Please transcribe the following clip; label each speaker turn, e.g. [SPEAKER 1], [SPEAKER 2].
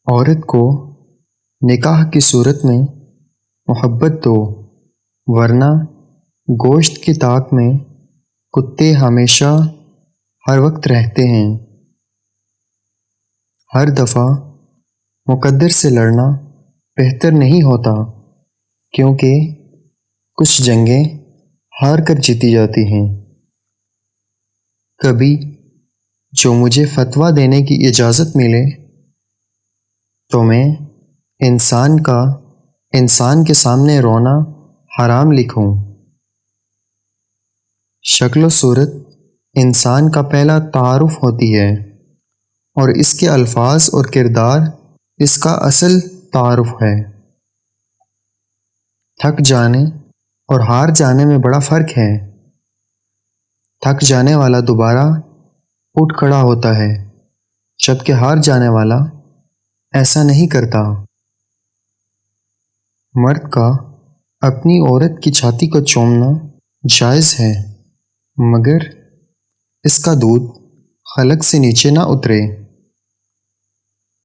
[SPEAKER 1] عورت کو نکاح کی صورت میں محبت دو، ورنہ گوشت کی طاق میں کتے ہمیشہ ہر وقت رہتے ہیں۔ ہر دفعہ مقدر سے لڑنا بہتر نہیں ہوتا، کیونکہ کچھ جنگیں ہار کر جیتی جاتی ہیں۔ کبھی جو مجھے فتویٰ دینے کی اجازت ملے تو میں انسان کے سامنے رونا حرام لکھوں۔ شکل و صورت انسان کا پہلا تعارف ہوتی ہے، اور اس کے الفاظ اور کردار اس کا اصل تعارف ہے۔ تھک جانے اور ہار جانے میں بڑا فرق ہے۔ تھک جانے والا دوبارہ اٹھ کھڑا ہوتا ہے، جبکہ ہار جانے والا ایسا نہیں کرتا۔ مرد کا اپنی عورت کی چھاتی کو چومنا جائز ہے، مگر اس کا دودھ حلق سے نیچے نہ اترے۔